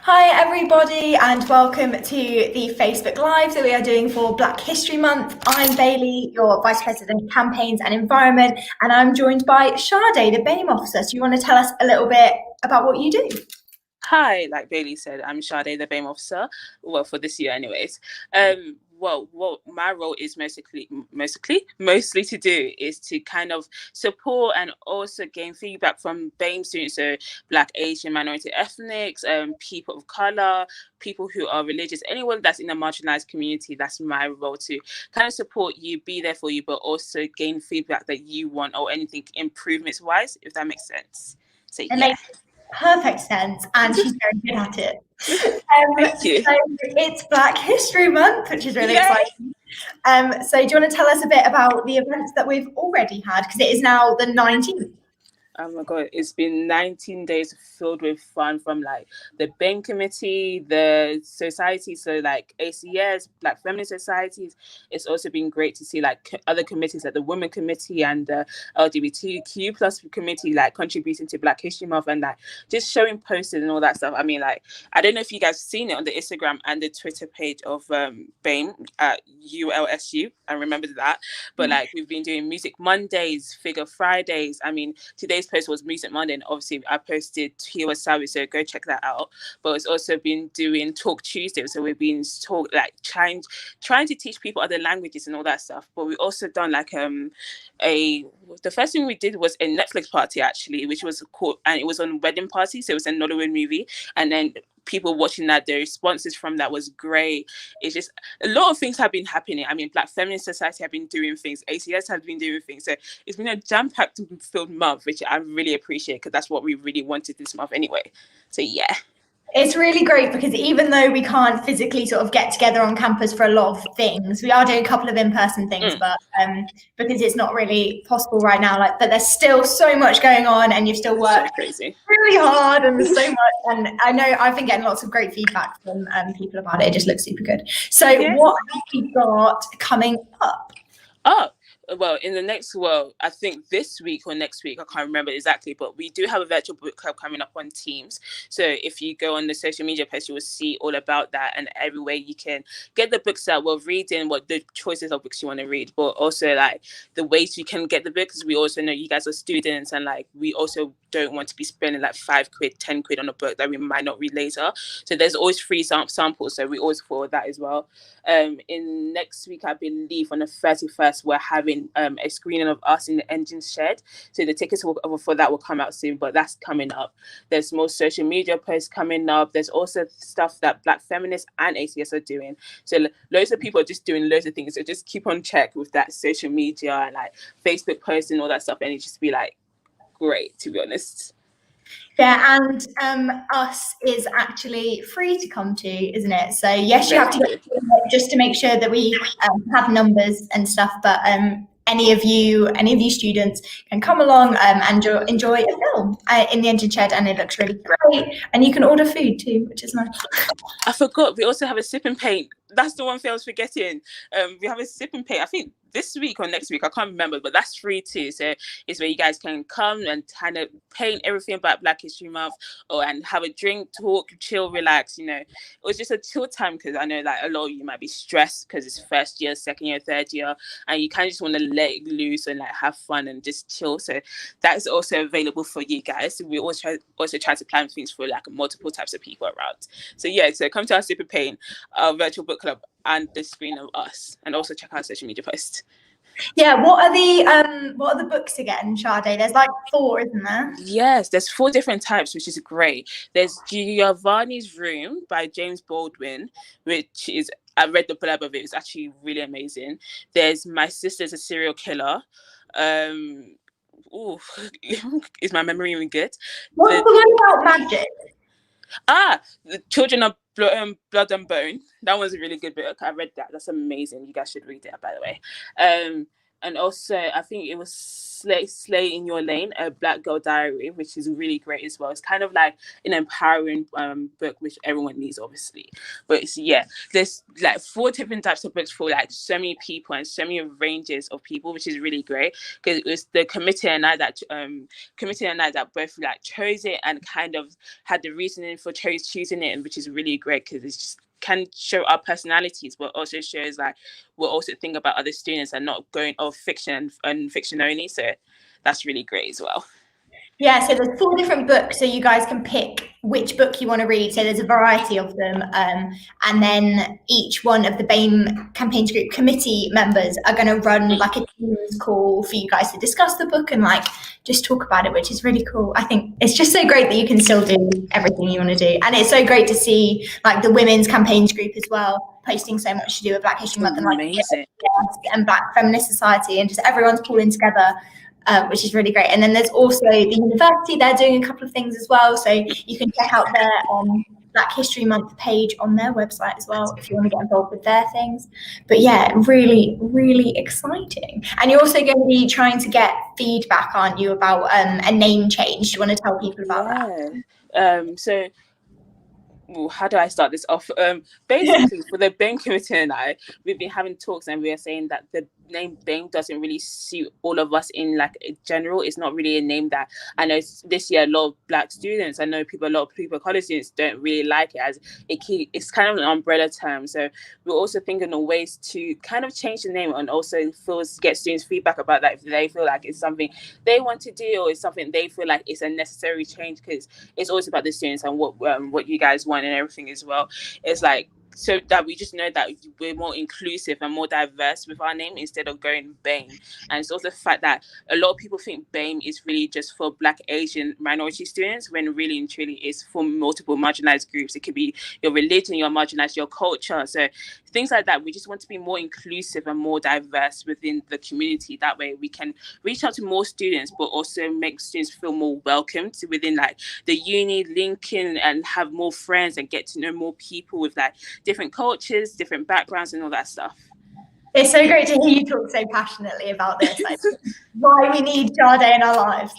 Hi everybody and welcome to the Facebook Live that we are doing for Black History Month. I'm Bailey, your Vice President of Campaigns and Environment, and I'm joined by Sade, the BAME Officer. So you want to tell us a little bit about what you do? Hi, like Bailey said, I'm Sade, the BAME officer. Well, for this year, anyways. What my role is mostly to do is to kind of support and also gain feedback from BAME students, so Black, Asian, minority ethnics, people of color, people who are religious, anyone that's in a marginalized community. That's my role to kind of support you, be there for you, but also gain feedback that you want or anything improvements wise, if that makes sense. So It yeah. makes perfect sense, and she's very good at it. Thank you. So it's Black History Month, which is really Yay! exciting. So do you want to tell us a bit about the events that we've already had? Because it is now the 19th. Oh my God, it's been 19 days filled with fun from like the BAME committee, the society, so like ACS, Black Feminist Societies. It's also been great to see like other committees like the Women Committee and the LGBTQ plus committee like contributing to Black History Month and like just showing posters and all that stuff. I mean, like, I don't know if you guys seen it on the Instagram and the Twitter page of BAME at ULSU. I remember that. But like we've been doing Music Mondays, Figure Fridays. I mean, today's post was Music Monday, and obviously I posted Tiwa Savage, so go check that out. But it's also been doing Talk Tuesday, so we've been trying to teach people other languages and all that stuff. But we also done like the first thing we did was a Netflix party actually, which was cool, and it was on Wedding Party, so it was a Nollywood movie, and then people watching that, the responses from that was great. It's just a lot of things have been happening. I mean, Black Feminist Society have been doing things, ACS has been doing things. So it's been a jam-packed filled month, which I really appreciate because that's what we really wanted this month anyway. So yeah. It's really great because even though we can't physically sort of get together on campus for a lot of things, we are doing a couple of in-person things, but because it's not really possible right now, but there's still so much going on and you've still worked really hard and so much. And I know I've been getting lots of great feedback from people about it. It just looks super good. So what have we got coming up? Well, I think this week or next week, I can't remember exactly, but we do have a virtual book club coming up on Teams. So if you go on the social media page, you will see all about that and everywhere you can get the books that we're reading, what the choices of books you want to read, but also like the ways you can get the books. We also know you guys are students and like we also don't want to be spending like £5, £10 on a book that we might not read later. So there's always free samples. So we always forward that as well. In next week, I believe on the 31st, we're having a screening of us in the engine shed. So the tickets for that will come out soon, but that's coming up. There's more social media posts coming up. There's also stuff that Black Feminists and ACS are doing. So loads of people are just doing loads of things. So just keep on check with that social media and like Facebook posts and all that stuff. And it just be like great, to be honest. Yeah, and us is actually free to come to, isn't it? So yes, you have to get just to make sure that we have numbers and stuff. But any of you students can come along and enjoy a film in the engine shed, and it looks really great. And you can order food too, which is nice. I forgot we also have a sip and paint. That's the one thing I was forgetting. We have a sip and paint. I think this week or next week, I can't remember, but that's free too. So it's where you guys can come and kind of paint everything about Black History Month and have a drink, talk, chill, relax. You know, it was just a chill time because I know like a lot of you might be stressed because it's first year, second year, third year, and you kind of just want to let it loose and like have fun and just chill. So that is also available for you guys. We also try to plan things for like multiple types of people around. So yeah, so come to our Super Paint, our virtual book club, and the screen of us, and also check out social media posts. Yeah, what are the books again, Sade? There's like 4, isn't there? Yes, there's 4 different types, which is great. There's Giovanni's Room by James Baldwin, which is, I read the blurb of it. It's actually really amazing. There's My Sister's a Serial Killer. Is my memory even good? What's the one about magic? The Children of Blood and Bone. That was a really good book. I read that. That's amazing. You guys should read it, by the way. And also, I think it was Slay in Your Lane, a Black Girl Diary, which is really great as well. It's kind of like an empowering book, which everyone needs, obviously. But there's like 4 different types of books for like so many people and so many ranges of people, which is really great, because it was the committee and I that both like chose it and kind of had the reasoning for choosing it, which is really great, because it's just can show our personalities, but also shows like we'll also think about other students and not going off fiction and fiction only. So that's really great as well. Yeah, so there's 4 different books, so you guys can pick which book you want to read. So there's a variety of them, and then each one of the BAME Campaigns Group committee members are going to run like a Teams call for you guys to discuss the book and like just talk about it, which is really cool. I think it's just so great that you can still do everything you want to do, and it's so great to see like the Women's Campaigns Group as well posting so much to do with Black History Month and like and Black Feminist Society, and just everyone's pulling together. Which is really great. And then there's also the university, they're doing a couple of things as well. So you can check out their Black History Month page on their website as well if you want to get involved with their things. But yeah, really, really exciting. And you're also going to be trying to get feedback, aren't you, about a name change? Do you want to tell people about that? So how do I start this off? Basically, for the BAME committee and I, we've been having talks, and we are saying that the name BAME doesn't really suit all of us in like general. It's not really a name that I know this year a lot of Black students, I know a lot of people, college students don't really like it, as it's kind of an umbrella term. So we're also thinking of ways to kind of change the name and also get students feedback about that if they feel like it's something they want to do, or it's something they feel like it's a necessary change, because it's always about the students and what you guys want and everything as well. It's like, so that we just know that we're more inclusive and more diverse with our name instead of going BAME. And it's also the fact that a lot of people think BAME is really just for Black, Asian, minority students, when really and truly it's for multiple marginalized groups. It could be your religion, your marginalized, your culture. So things like that. We just want to be more inclusive and more diverse within the community. That way we can reach out to more students, but also make students feel more welcomed within like the uni, link in and have more friends and get to know more people with like different cultures, different backgrounds and all that stuff. It's so great to hear you talk so passionately about this. Like, why we need Sade in our lives.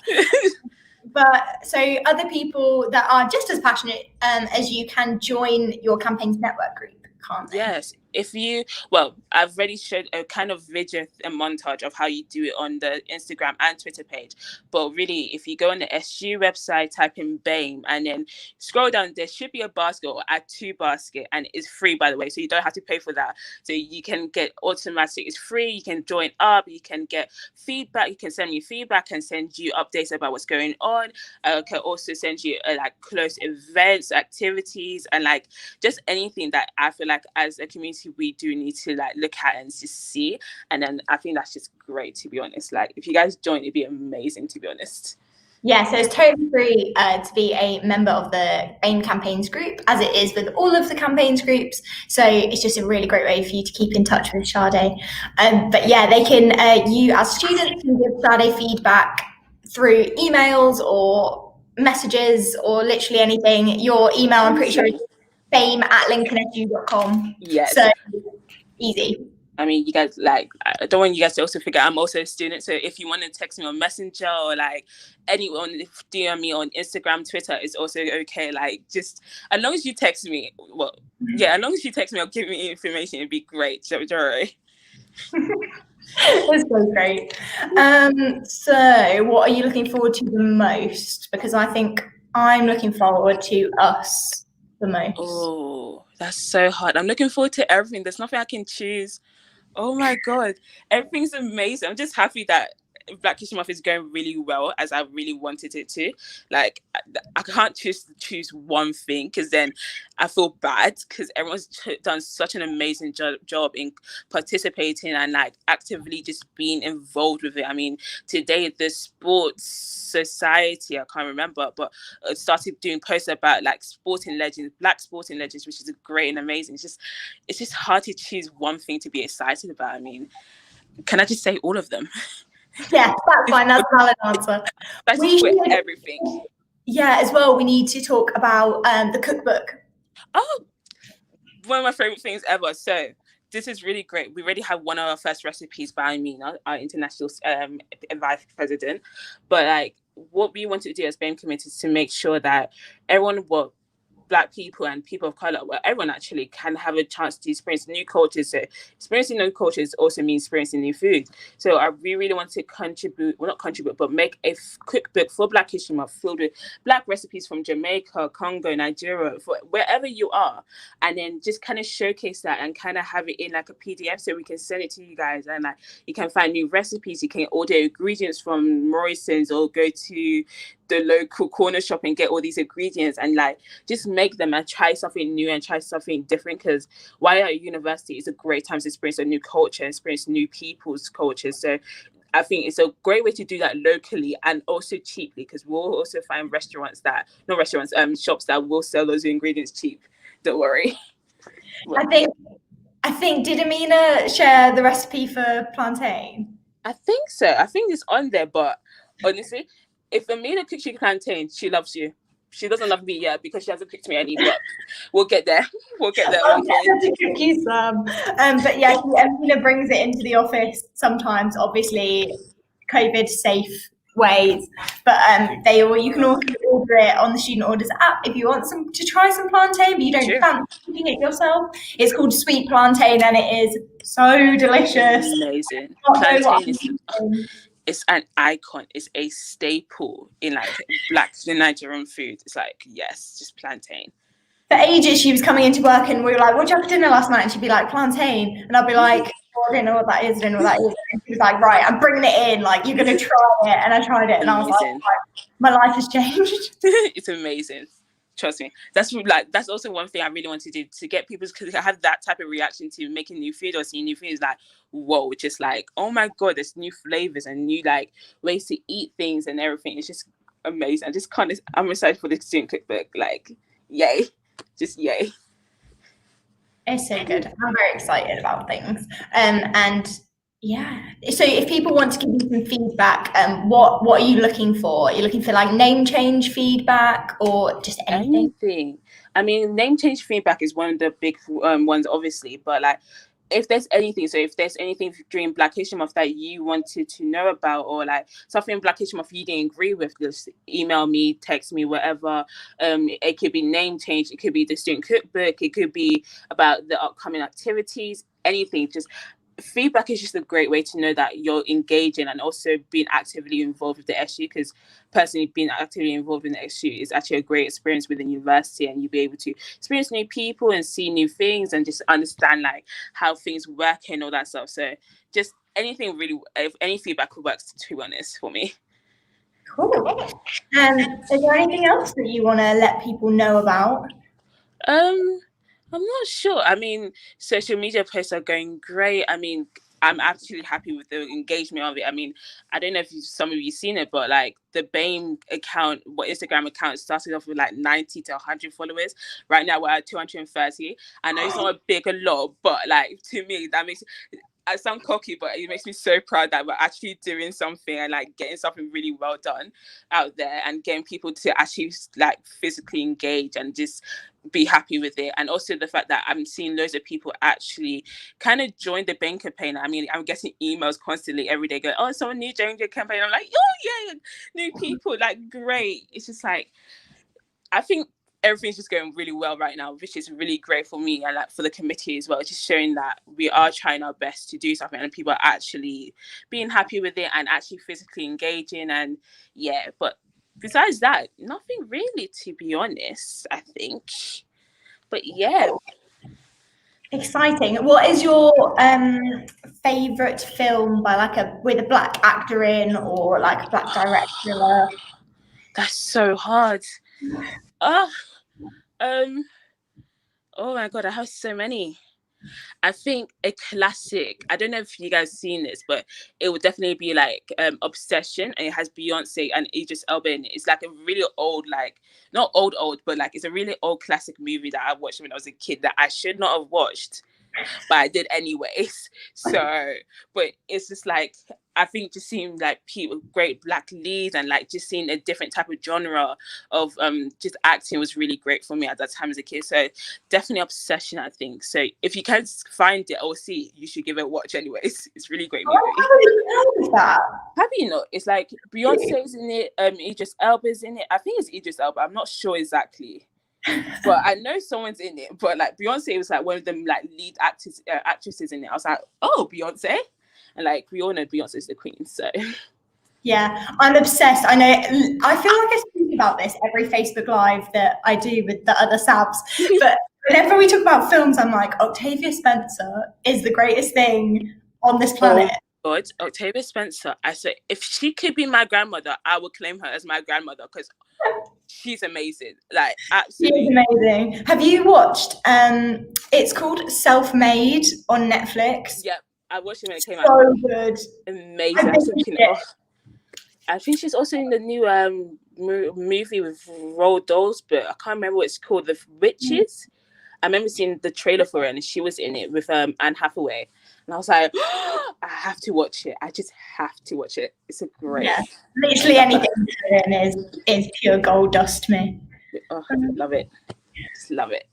But so other people that are just as passionate as you can join your campaigns network group, can't they? Yes. I've already showed a kind of video and montage of how you do it on the Instagram and Twitter page. But really, if you go on the SU website, type in BAME and then scroll down, there should be a basket or add to basket, and it's free, by the way. So you don't have to pay for that. So you can get automatic, it's free. You can join up, you can get feedback, you can send me feedback and send you updates about what's going on. I can also send you like close events, activities, and like just anything that I feel like as a community we do need to like look at and just see. And then I think that's just great, to be honest. Like if you guys join, it'd be amazing, to be honest. Yeah, so it's totally free to be a member of the BAME campaigns group, as it is with all of the campaigns groups. So it's just a really great way for you to keep in touch with Sade. But yeah, they can, you as students can give Sade feedback through emails or messages or literally anything. Your email, I'm pretty sure, is bame@lincolnsu.com. Yes. So easy. I mean, you guys, like, I don't want you guys to also figure I'm also a student. So if you want to text me on Messenger or like anyone, DM me on Instagram, Twitter is also okay. Like, just as long as you text me, as long as you text me or give me information, it'd be great. So, Jory. That's so great. So what are you looking forward to the most? Because I think I'm looking forward to us the most. Oh, that's so hard. I'm looking forward to everything. There's nothing I can choose. Oh my God, everything's amazing. I'm just happy that Black History Month is going really well, as I really wanted it to. Like, I can't choose one thing, because then I feel bad, because everyone's done such an amazing job in participating and like actively just being involved with it. I mean, today the Sports Society, I can't remember, but started doing posts about like sporting legends, Black sporting legends, which is great and amazing. It's just hard to choose one thing to be excited about. I mean, can I just say all of them? Yeah, that's fine. That's a valid answer. That's just with everything. Yeah, as well, we need to talk about the cookbook. Oh, one of my favorite things ever. So this is really great. We already have one of our first recipes by Amina, our international vice president. But like, what we want to do as BAME committee is to make sure that everyone, well, Black people and people of color, well, everyone actually can have a chance to experience new cultures. So experiencing new cultures also means experiencing new food. So we really want to contribute, well, not contribute, but make a cookbook for Black History Month filled with Black recipes from Jamaica, Congo, Nigeria, for wherever you are, and then just kind of showcase that and kind of have it in like a PDF so we can send it to you guys, and like you can find new recipes. You can order ingredients from Morrison's or go to the local corner shop and get all these ingredients and like just make them and try something new and try something different, because while at university is a great time to experience a new culture, experience new people's cultures. So I think it's a great way to do that locally and also cheaply, because we'll also find shops that will sell those ingredients cheap. Don't worry. I think did Amina share the recipe for plantain? I think so. I think it's on there, but honestly, if Amina cooks you plantain, she loves you. She doesn't love me yet because she hasn't cooked me any, but we'll get there. We'll get there. I'll get her to cook you some. But yeah, Amina brings it into the office sometimes, obviously COVID safe ways. But you can also order it on the student orders app if you want to try some plantain, but you don't fancy cooking it yourself. It's called Sweet Plantain and it is so delicious. Amazing. Plantain is it's an icon. It's a staple in like Black Nigerian food. It's like, yes, just plantain. For ages, she was coming into work and we were like, what did you have for dinner last night? And she'd be like, plantain. And I'd be like, oh, I don't know what that is. And she was like, right, I'm bringing it in. Like, you're going to try it. And I tried it. And I was like, my life has changed. It's amazing. Trust me. That's also one thing I really want to do, to get people to have that type of reaction to making new food or seeing new food. Is like, whoa, just like, oh my God, there's new flavors and new like ways to eat things and everything. It's just amazing. I'm excited for the student cookbook. Like, yay. Just yay. It's so good. I'm very excited about things. And yeah, so if people want to give you some feedback, what are you looking for? Are you looking for like name change feedback or just anything? I mean, name change feedback is one of the big ones, obviously, but like if there's anything during Black History Month that you wanted to know about, or like something Black History Month you didn't agree with, just email me, text me, whatever. It could be name change, it could be the student cookbook, it could be about the upcoming activities, anything. Just feedback is just a great way to know that you're engaging and also being actively involved with the SU, because personally being actively involved in the SU is actually a great experience within university, and you'll be able to experience new people and see new things and just understand like how things work and all that stuff. So just anything really, if any feedback works, to be honest, for me. Cool. Is there anything else that you want to let people know about? I'm not sure. I mean, social media posts are going great. I mean, I'm actually happy with the engagement of it. I mean, I don't know if some of you seen it, but like the BAME account, Instagram account started off with like 90 to 100 followers. Right now we're at 230. I know it's not a lot, but like to me, that makes I sound cocky, but it makes me so proud that we're actually doing something and like getting something really well done out there and getting people to actually like physically engage and just be happy with it. And also the fact that I'm seeing loads of people actually kind of join the BAME campaign. I mean, I'm getting emails constantly every day going, oh, someone new joined your campaign. I'm like, oh yeah, new people, like great. It's just like, I think everything's just going really well right now, which is really great for me and like for the committee as well. It's just showing that we are trying our best to do something and people are actually being happy with it and actually physically engaging. And yeah, but besides that, nothing really, to be honest, I think. But yeah. Exciting. What is your favorite film by with a Black actor in or like a Black director? That's so hard. Oh my God, I have so many. I think a classic, I don't know if you guys seen this, but it would definitely be like Obsession, and it has Beyonce and Idris Elba in it. It's like a really old, like not old, but like it's a really old classic movie that I watched when I was a kid that I should not have watched, but I did anyways. So, but it's just like I think just seeing like people, great Black leads, and like just seeing a different type of genre of just acting was really great for me at that time as a kid. So definitely Obsession, I think. So if you can find it or see it, you should give it a watch anyways. It's a really great movie. Oh, how is that? Have you not? It's like Beyonce's in it, Idris Elba's in it. I think it's Idris Elba. I'm not sure exactly. But I know someone's in it. But like Beyonce was like one of them like lead actresses in it. I was like, oh, Beyonce. And like we all know Beyonce's the queen, so yeah, I'm obsessed. I know. I feel like I speak about this every Facebook Live that I do with the other Sabs. But whenever we talk about films, I'm like, Octavia Spencer is the greatest thing on this planet. Oh God, Octavia Spencer. I said, if she could be my grandmother, I would claim her as my grandmother because she's amazing. Like absolutely she's amazing. Have you watched? It's called Self-Made on Netflix. Yep. I watched it when it came so out. So good. Amazing. I think she's also in the new movie with Roald Dahl, but I can't remember what it's called. The Witches. I remember seeing the trailer for it, and she was in it with Anne Hathaway, and I was like, oh, I have to watch it. I just have to watch it. It's a great. Yeah, literally anything is pure gold dust to me. Oh, love it. Just love it.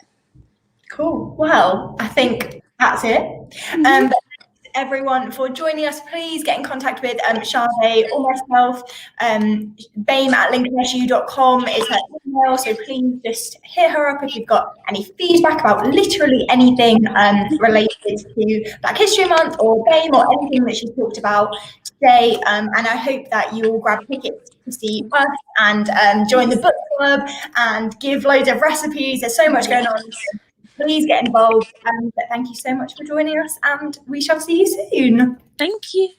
Cool. Well, I think that's it. Everyone for joining us. Please get in contact with Sade or myself. BAME@lincolnsu.com is her email, so please just hit her up if you've got any feedback about literally anything related to Black History Month or BAME or anything that she's talked about today. And I hope that you will grab tickets to see us and join the book club and give loads of recipes. There's so much going on. Please get involved, and thank you so much for joining us, and we shall see you soon. Thank you.